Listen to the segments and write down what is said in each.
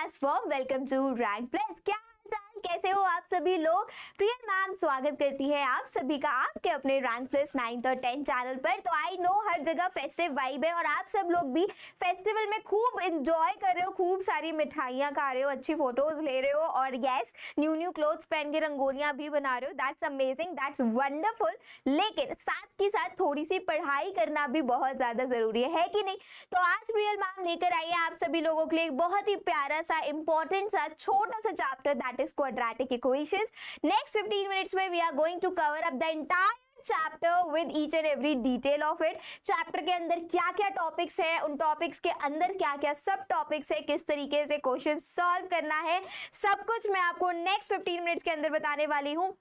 Class form welcome to Rank Plus. क्या कैसे हो आप सभी लोग। प्रिया मैम स्वागत करती है आप सभी का आपके अपने रैंक प्लस 9th और 10th चैनल पर। तो आई नो हर जगह फेस्टिव वाइब है और आप सब लोग भी फेस्टिवल में खूब एंजॉय कर रहे हो, खूब सारी मिठाइयाँ खा रहे हो, अच्छी फोटोज ले रहे हो और यस न्यू क्लोथ्स पहन के रंगोलियां भी बना रहे हो। That's amazing, that's wonderful. लेकिन साथ के साथ थोड़ी सी पढ़ाई करना भी बहुत ज्यादा जरूरी है कि नहीं। तो आज प्रियल मैम लेकर आई है आप सभी लोगों के लिए एक बहुत ही प्यारा सा इंपॉर्टेंट सा छोटा सा chapter, that is quadratic equations. Next 15 minutes में we are going to cover up the entire chapter with each and every detail of it. Chapter के अंदर क्या क्या टॉपिक्स है, उन टॉपिक्स के अंदर क्या क्या सब टॉपिक्स है, किस तरीके से क्वेश्चन सॉल्व करना है, सब कुछ मैं आपको नेक्स्ट 15 मिनट्स के अंदर बताने वाली हूँ।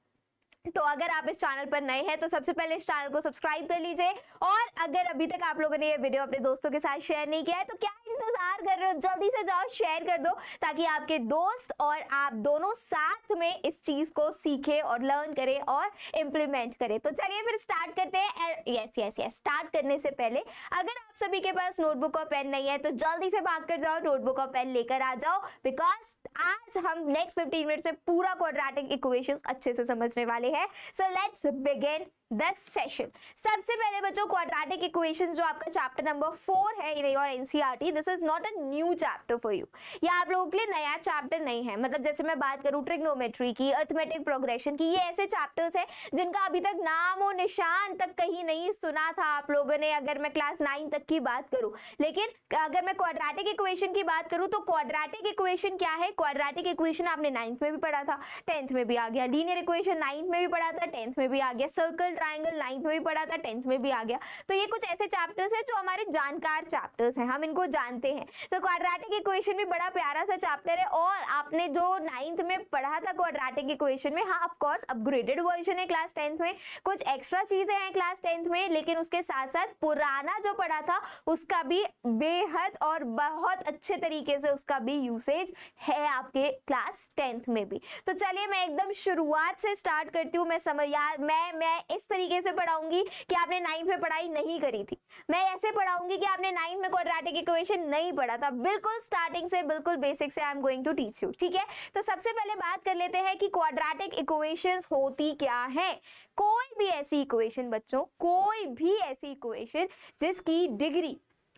तो अगर आप इस चैनल पर नए हैं तो सबसे पहले इस चैनल को सब्सक्राइब कर लीजिए और अगर अभी तक आप लोगों ने ये वीडियो अपने दोस्तों के साथ शेयर नहीं किया है तो क्या इंतजार कर रहे हो, जल्दी से जाओ शेयर कर दो ताकि आपके दोस्त और आप दोनों साथ में इस चीज को सीखें और लर्न करें और इम्प्लीमेंट करें। तो चलिए फिर स्टार्ट करते हैं। यस स्टार्ट करने से पहले अगर आप सभी के पास नोटबुक और पेन नहीं है तो जल्दी से भाग कर जाओ, नोटबुक और पेन लेकर आ जाओ, बिकॉज आज हम नेक्स्ट 15 मिनट में पूरा क्वाड्रेटिक इक्वेशंस अच्छे से समझने वाले हैं। So let's begin the session. सबसे पहले बच्चों क्वाड्रेटिक इक्वेशंस जो आपका चैप्टर नंबर 4 है in your NCERT, this is not a new chapter for you. ये आप लोगों के लिए नया चैप्टर नहीं है। मतलब जैसे मैं बात करूं ट्रिग्नोमेट्री की, अरिथमेटिक प्रोग्रेशन की, ये ऐसे चैप्टर्स हैं जिनका अभी तक नाम और निशान तक कहीं नहीं सुना था आप लोगों ने, अगर मैं क्लास 9 तक की बात करूं। लेकिन अगर मैं क्वाड्रेटिक इक्वेशन की बात करूं तो क्वाड्रेटिक इक्वेशन क्या है, क्वाड्रेटिक इक्वेशन आपने 9th में भी पढ़ा था, 10th में भी आ गया, लीनियर इक्वेशन 9th में भी पढ़ा था, 10th में भी आ गया, सर्कल ट्राइंगल 9th में भी पढ़ा था, 10th में भी आ गया। तो ये कुछ ऐसे चैप्टर्स हैं जो हमारे जानकार चैप्टर्स हैं, हम इनको जानते हैं। तो क्वाड्रेटिक इक्वेशन भी बड़ा प्यारा सा चैप्टर है और आपने जो 9th में पढ़ा था क्वाड्रेटिक इक्वेशन में, हाँ ऑफ कोर्स अपग्रेडेड वर्जन है क्लास 10th में, कुछ एक्स्ट्रा चीजें हैं क्लास 10th में, लेकिन उसके साथ साथ पुराना जो पढ़ा था उसका भी बेहद और बहुत अच्छे तरीके से उसका भी यूसेज है आपके क्लास 10th में भी। तो चलिए मैं एकदम शुरुआत से स्टार्ट करती हूँ। मैं इस तरीके से पढ़ाऊंगी कि आपने 9th में पढ़ाई नहीं करी थी, मैं ऐसे पढ़ाऊंगी कि आपने 9th में क्वाड्रेटिक इक्वेशन नहीं पढ़ा था, बिल्कुल स्टार्टिंग से, बिल्कुल बेसिक से I am going to teach you. ठीक है, तो सबसे पहले बात कर लेते हैं कि क्वाड्रेटिक इक्वेशंस होती क्या है। कोई भी ऐसी इक्वेशन बच्चों, कोई भी ऐसी इक्वेशन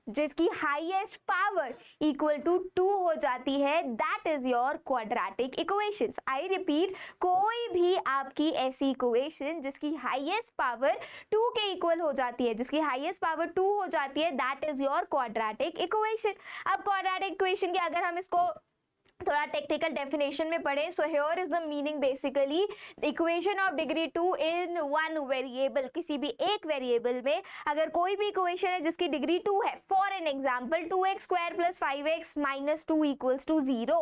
जिसकी हाईएस्ट पावर इक्वल टू 2 हो जाती है, that is your quadratic equations. I repeat, कोई भी आपकी ऐसी इक्वेशन जिसकी हाईएस्ट पावर 2 के इक्वल हो जाती है, जिसकी हाईएस्ट पावर 2 हो जाती है, that is your quadratic equation. अब क्वाड्रेटिक इक्वेशन की अगर हम इसको थोड़ा टेक्निकल डेफिनेशन में पढ़े, so here is the meaning basically equation of degree 2 in one variable. किसी भी एक वेरिएबल में अगर कोई भी इक्वेशन है जिसकी डिग्री 2 है, for an example 2x square plus 5x minus 2 equals to 0,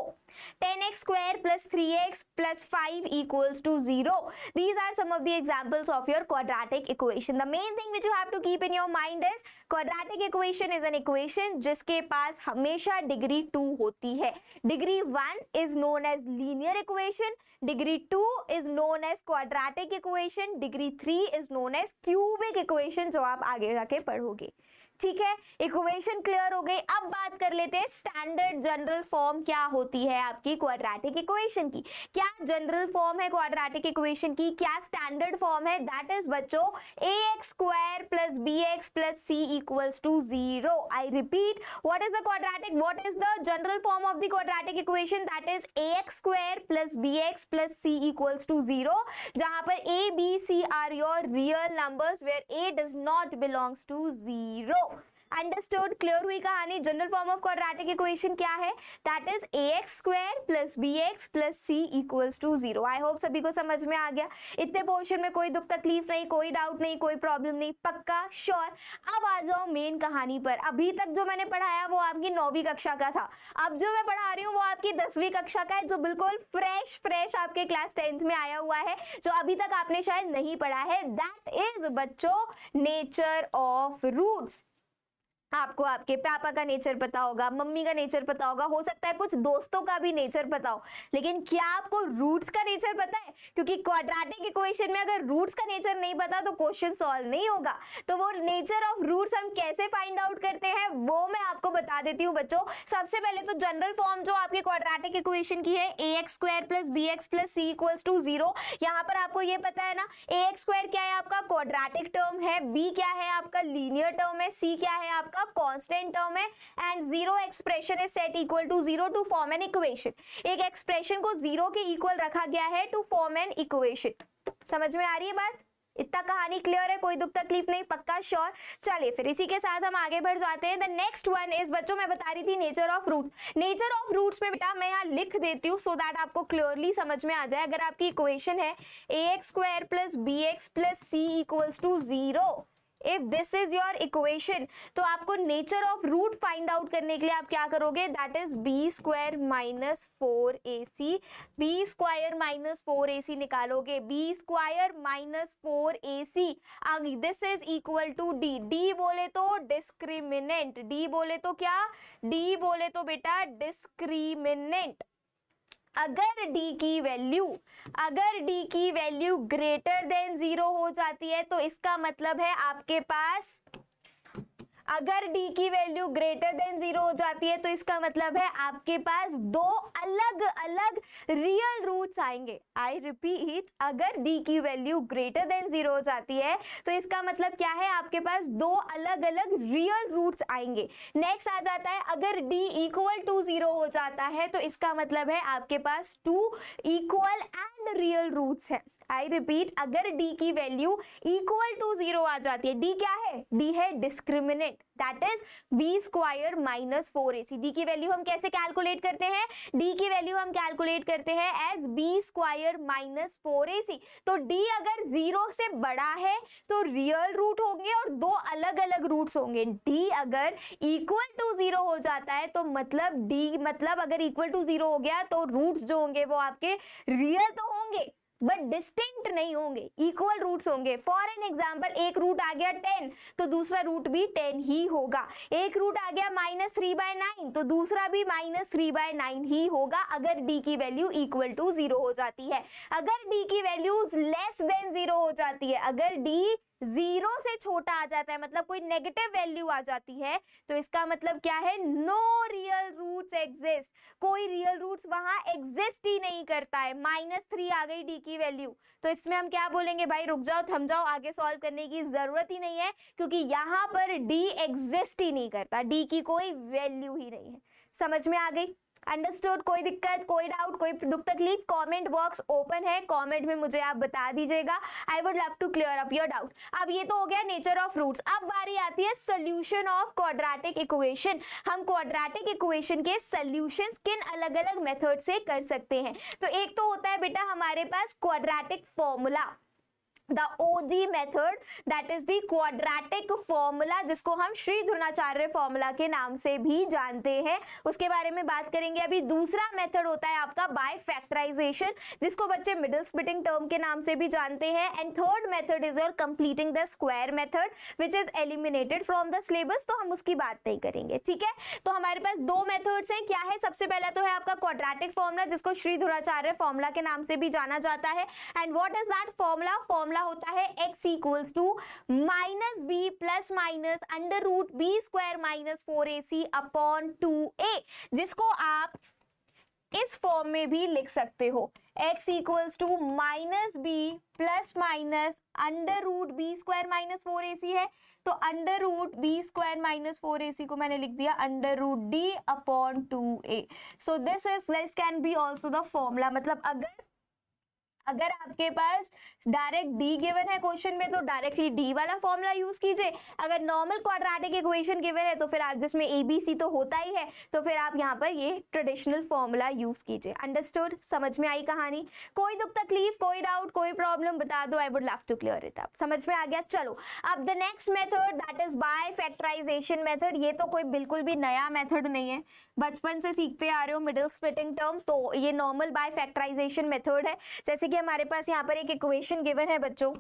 10x square plus 3x plus 5 equals to 0, these are some of the examples of your quadratic equation. The main thing which you have to keep in your mind is quadratic equation is an equation जिसके पास हमेशा degree 2 होती है। Degree 1 is known as linear equation, degree 2 is known as quadratic equation, degree 3 is known as cubic equation जो आप आगे जाके पढ़ोगे। ठीक है, इक्वेशन क्लियर हो गई। अब बात कर लेते हैं स्टैंडर्ड जनरल फॉर्म क्या होती है आपकी क्वाड्रेटिक इक्वेशन की। क्या जनरल फॉर्म है क्वाड्रेटिक इक्वेशन की, क्या स्टैंडर्ड फॉर्म है, दैट इज बच्चों ax square plus bx plus c equals to 0। I repeat, what is the general form of the quadratic equation, that is ax square plus bx plus c equals to 0, जहां पर a b c are your real numbers where a does not belongs to 0। Understood, clear हुई कहानी। जनरल form of quadratic equation क्या है, that is ax square plus bx plus c equals to 0। I hope सभी को समझ में आ गया। इतने पोर्शन में कोई दुख तकलीफ नहीं, कोई डाउट नहीं, कोई प्रॉब्लम नहीं, पक्का श्योर। अब आ जाओ मेन कहानी पर। अभी तक जो मैंने पढ़ाया वो आपकी 9वीं कक्षा का था, अब जो मैं पढ़ा रही हूँ वो आपकी 10वीं कक्षा का है, जो बिल्कुल फ्रेश आपके क्लास 10th में आया हुआ है, जो अभी तक आपने शायद नहीं पढ़ा है। दैट इज बच्चों नेचर ऑफ रूट्स। आपको आपके पापा का नेचर पता होगा, मम्मी का नेचर पता होगा, हो सकता है कुछ दोस्तों का भी नेचर पता हो, लेकिन क्या आपको रूट्स का नेचर पता है? क्योंकि क्वाड्रेटिक इक्वेशन में अगर रूट्स का नेचर नहीं पता तो क्वेश्चन सॉल्व नहीं होगा। तो वो नेचर ऑफ रूट्स हम कैसे फाइंड आउट करते हैं वो मैं आपको बता देती हूँ बच्चों। सबसे पहले तो जनरल फॉर्म जो आपके क्वाड्रेटिक इक्वेशन की है ax² + bx + c = 0। यहाँ पर आपको ये पता है ना, ax² क्या है आपका क्वाड्रेटिक टर्म है, b क्या है आपका लीनियर टर्म है, c क्या है आपका कांस्टेंट टर्म है, and zero expression is set equal to 0 to form an equation. एक एक्सप्रेशन को 0 के इक्वल रखा गया है टू फॉर्म एन इक्वेशन। समझ में आ रही है बात? इतना कहानी क्लियर है, कोई दुख तकलीफ नहीं, पक्का श्योर? चलिए फिर इसी के साथ हम आगे बढ़ जाते हैं। द नेक्स्ट वन इज बच्चों, मैं बता रही थी nature of roots. Nature of roots में बेटा मैं यहाँ लिख देती हूँ सो दैट आपको क्लियरली समझ में आ जाए। अगर आपकी इक्वेशन है ax² + bx + c = 0, if this is your equation, तो आपको nature of root find out करने के लिए आप क्या करोगे, that is b² - 4ac। b² - 4ac निकालोगे, b² - 4ac, this is equal to d। d बोले तो डिस्क्रिमिनेंट, d बोले तो क्या, d बोले तो बेटा डिस्क्रिमिनेंट। अगर d की वैल्यू ग्रेटर देन 0 हो जाती है तो इसका मतलब है आपके पास, अगर d की वैल्यू ग्रेटर देन 0 हो जाती है तो इसका मतलब है आपके पास दो अलग अलग रियल रूट्स आएंगे। आई रिपीट, अगर d की वैल्यू ग्रेटर देन 0 हो जाती है तो इसका मतलब क्या है, आपके पास दो अलग अलग रियल रूट्स आएंगे। नेक्स्ट आ जाता है, अगर d = 0 हो जाता है तो इसका मतलब है आपके पास 2 इक्वल एंड रियल रूट्स है। आई रिपीट, अगर d की वैल्यू = 0 आ जाती है, d क्या है, d है discriminant, that is b² - 4ac। d की वैल्यू हम कैसे कैलकुलेट करते हैं, d की वैल्यू हम कैलकुलेट करते हैं एज b² - 4ac। तो d अगर 0 से बड़ा है तो रियल रूट होंगे और दो अलग अलग रूट्स होंगे। d अगर = 0 हो जाता है तो मतलब d मतलब अगर = 0 हो गया तो रूट्स जो होंगे वो आपके रियल तो होंगे बट डिस्टिंक्ट नहीं होंगे, इक्वल रूट्स होंगे। फॉर एन एग्जाम्पल, एक रूट आ गया 10 तो दूसरा रूट भी 10 ही होगा। एक रूट आ गया -3/9 तो दूसरा भी -3/9 ही होगा अगर d की वैल्यू = 0 हो जाती है। अगर d की वैल्यू लेस देन 0 हो जाती है, अगर d 0 से छोटा आ जाता है, मतलब कोई नेगेटिव वैल्यू आ जाती है, तो इसका मतलब क्या है, नो रियल रूट्स एग्जिस्ट, कोई रियल रूट्स वहां एग्जिस्ट ही नहीं करता है। -3 आ गई d की वैल्यू, तो इसमें हम क्या बोलेंगे, भाई रुक जाओ, थम जाओ, आगे सॉल्व करने की जरूरत ही नहीं है, क्योंकि यहाँ पर d एग्जिस्ट ही नहीं करता, d की कोई वैल्यू ही नहीं है। समझ में आ गई? अंडरस्टूड? कोई दिक्कत, कोई डाउट, कोई दुख तकलीफ? कमेंट बॉक्स ओपन है, कमेंट में मुझे आप बता दीजिएगा। I would love to clear up your doubt. अब ये तो हो गया नेचर ऑफ रूट्स। अब बारी आती है सोल्यूशन ऑफ क्वाड्रेटिक इक्वेशन। हम क्वाड्रेटिक इक्वेशन के सोल्यूशंस किन अलग अलग मेथड से कर सकते हैं? तो एक तो होता है बेटा हमारे पास quadratic formula, the OG method, that is the quadratic formula, जिसको हम श्री द्रोणाचार्य फॉर्मूला के नाम से भी जानते हैं, उसके बारे में बात करेंगे अभी। दूसरा मेथड होता है आपका बाय फैक्टराइजेशन, जिसको बच्चे मिडिल स्प्लिटिंग टर्म के नाम से भी जानते हैं। And third method is your completing the square method, which is eliminated from the syllabus, तो हम उसकी बात नहीं करेंगे, ठीक है। तो हमारे पास दो मेथड्स हैं, क्या है, सबसे पहला तो है आपका क्वाड्रेटिक फॉर्मूला, जिसको श्री द्रोणाचार्य फॉर्मूला के नाम से भी जाना जाता है। And what is that formula? Formula होता है x = -b + √b² - 4ac upon 2a, जिसको आप इस फॉर्म में भी लिख सकते हो, x = -b + √b² - 4ac है, तो √b² - 4ac को मैंने लिख दिया √d upon 2a। So this can be also the formula, मतलब अगर आपके पास डायरेक्ट d गिवन है क्वेश्चन में तो डायरेक्टली d वाला फॉर्मूला यूज कीजिए। अगर नॉर्मल क्वाड्रेटिक इक्वेशन गिवन है तो फिर आप, जिसमें ABC तो होता ही है, तो फिर आप यहाँ पर ये ट्रेडिशनल फॉर्मूला यूज कीजिए। अंडरस्टूड? समझ में आई कहानी? कोई दुख तकलीफ, कोई डाउट, कोई प्रॉब्लम बता दो, I would love to clear it up. समझ में आ गया? चलो अब the next method, that is by factorisation method. ये तो कोई बिल्कुल भी नया मेथड नहीं है, बचपन से सीखते आ रहे हो मिडिल स्प्लिटिंग टर्म, तो ये नॉर्मल बाय फैक्टराइजेशन मेथड है। जैसे कि हमारे पास यहाँ पर एक इक्वेशन गिवन है बच्चों,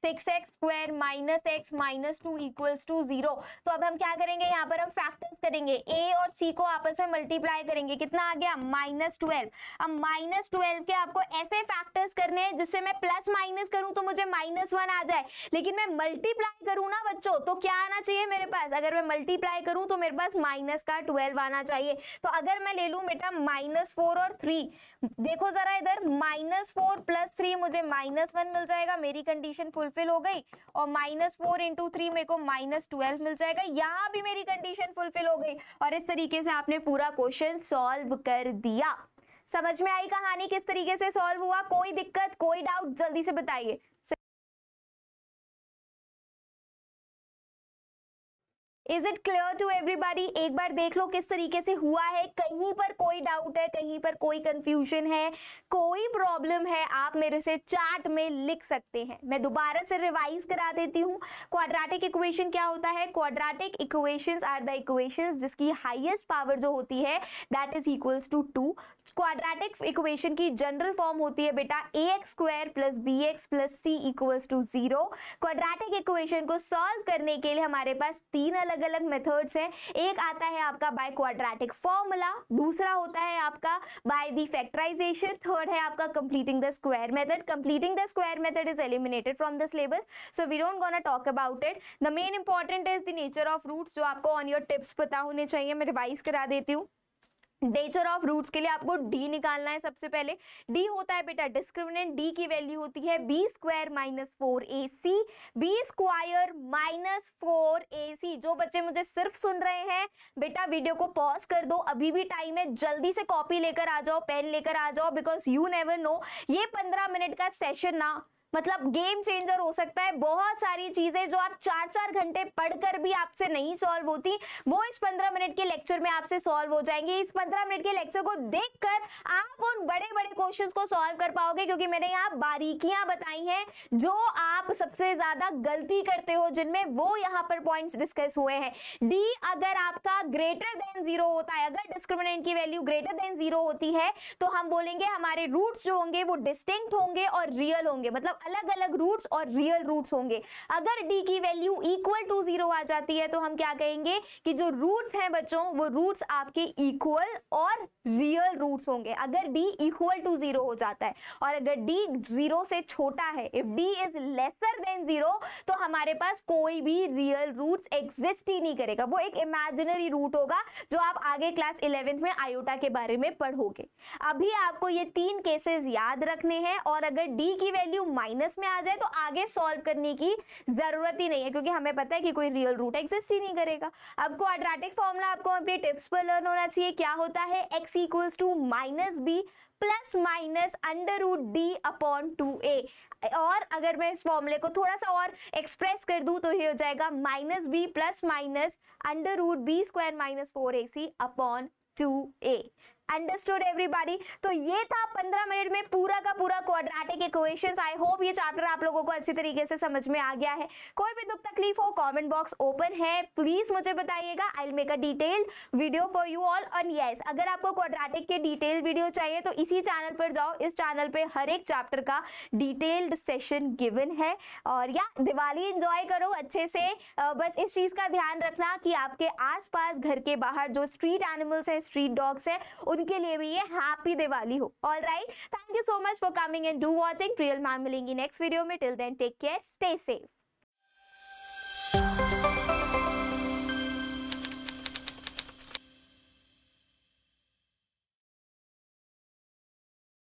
6x² minus x minus 2 equals to 0। तो अब हम क्या करेंगे, यहाँ पर हम फैक्टर्स करेंगे, a और c को आपस में मल्टीप्लाई करेंगे, कितना आ गया -12। अब -12 के आपको ऐसे फैक्टर्स करने हैं जिससे मैं प्लस माइनस करूं तो मुझे -1 आ जाए, लेकिन मैं मल्टीप्लाई करूं ना बच्चों तो क्या आना चाहिए मेरे पास, अगर मैं मल्टीप्लाई करूं तो मेरे पास -12 आना चाहिए। तो अगर मैं ले लूं बेटा -4 और 3, देखो जरा इधर, -4 + 3 मुझे -1 मिल जाएगा, मेरी कंडीशन फुलफिल हो गई, और -4 × 3 मेरे को -12 मिल जाएगा, यहाँ भी मेरी कंडीशन फुलफिल हो गई। और इस तरीके से आपने पूरा क्वेश्चन सॉल्व कर दिया। समझ में आई कहानी किस तरीके से सॉल्व हुआ? कोई दिक्कत, कोई डाउट जल्दी से बताइए। Is it clear to everybody? एक बार देख लो किस तरीके से हुआ है, कहीं पर कोई डाउट है, कहीं पर कोई कंफ्यूजन है, कोई प्रॉब्लम है, आप मेरे से चैट में लिख सकते हैं। मैं दोबारा से रिवाइज करा देती हूँ। क्वाड्रेटिक इक्वेशन क्या होता है? Quadratic equations are the equations जिसकी हाईएस्ट पावर जो होती है that is equals to 2। Quadratic equation की जनरल फॉर्म होती है बेटा ax² + bx + c equals to 0। Quadratic equation को सॉल्व करने के लिए हमारे पास तीन अलग अलग मेथड्स हैं। एक आता है आपका बाय क्वाड्रेटिक फॉर्मूला, दूसरा होता है आपका बाय द फैक्टराइजेशन, थर्ड है आपका completing the square method. Completing the square method is eliminated from the syllabus, so we don't gonna talk about it. The main important is the nature of roots, जो आपको on your tips पता होने चाहिए। मैं revise करा देती हूँ। Nature of roots के लिए आपको d निकालना है। सबसे पहले d होता है बेटा डिस्क्रिमिनेंट, d की वैल्यू होती है b² - 4ac, b² - 4ac। जो बच्चे मुझे सिर्फ सुन रहे हैं बेटा वीडियो को पॉज कर दो, अभी भी टाइम है, जल्दी से कॉपी लेकर आ जाओ, पेन लेकर आ जाओ, बिकॉज यू नेवर नो ये 15 मिनट का सेशन ना मतलब गेम चेंजर हो सकता है। बहुत सारी चीजें जो आप 4-4 घंटे पढ़कर भी आपसे नहीं सॉल्व होती, वो इस 15 मिनट के लेक्चर में आपसे सॉल्व हो जाएंगे। इस 15 मिनट के लेक्चर को देखकर आप उन बड़े बड़े क्वेश्चंस को सॉल्व कर पाओगे, क्योंकि मैंने यहाँ बारीकियां बताई हैं जो आप सबसे ज्यादा गलती करते हो, जिनमें वो यहाँ पर पॉइंट्स डिस्कस हुए हैं। डी अगर आपका ग्रेटर देन 0 होता है, अगर डिस्क्रिमिनेंट की वैल्यू ग्रेटर देन 0 होती है, तो हम बोलेंगे हमारे रूट्स जो होंगे वो डिस्टिंक्ट होंगे और रियल होंगे, मतलब अलग अलग रूट्स और रियल रूट्स होंगे। अगर d की वैल्यू इक्वल टू 0 आ जाती है तो हम क्या कहेंगे कि जो रूट्स हैं बच्चों वो रूट्स आपके इक्वल और रियल रूट्स होंगे, अगर d इक्वल टू 0 हो जाता है। और अगर d 0 से छोटा है, if d is lesser than 0, तो हमारे पास कोई भी रियल रूट्स एग्जिस्ट ही नहीं करेगा, वो एक इमेजिनरी रूट होगा जो आप आगे क्लास 11th में आयोटा के बारे में पढ़ोगे। अभी आपको ये 3 केसेस याद रखने हैं, और अगर d की वैल्यू माइनस में आ जाए तो आगे सॉल्व करने की जरूरत ही नहीं है, क्योंकि हमें पता है कि कोई रियल रूट एग्जिस्ट ही नहीं करेगा। अब क्वाड्रेटिक फॉर्मूला आपको अपने टिप्स पर लर्न होना चाहिए। क्या होता है? x equals to -b plus minus √d/2a। और अगर मैं इस फॉर्मूले को थोड़ा सा और एक्सप्रेस कर दूं तो ये हो जाएगा -b plus minus √b² - 4ac/2a। Understood everybody? तो ये था 15 मिनट में पूरा का पूरा क्वाड्रेटिक इक्वेशंस। आई होप ये चैप्टर आप लोगों को अच्छी तरीके से समझ में आ गया है। कोई भी दुख तकलीफ हो, कमेंट बॉक्स ओपन है, प्लीज मुझे बताइएगा। I will make a detailed video for you all. And yes, अगर आपको क्वाड्रेटिक के डिटेल वीडियो चाहिए तो इसी चैनल पर जाओ, इस चैनल पे हर एक चैप्टर का डिटेल्ड सेशन गिवन है। और या दिवाली एंजॉय करो अच्छे से। बस इस चीज का ध्यान रखना कि आपके आसपास घर के बाहर जो स्ट्रीट एनिमल्स हैं, स्ट्रीट डॉग्स हैं, उनके लिए भी ये हैप्पी दिवाली हो। All right, thank you so much for coming and do watching. Priyal ma'am मिलेंगी नेक्स्ट वीडियो में। Till then take care, stay safe.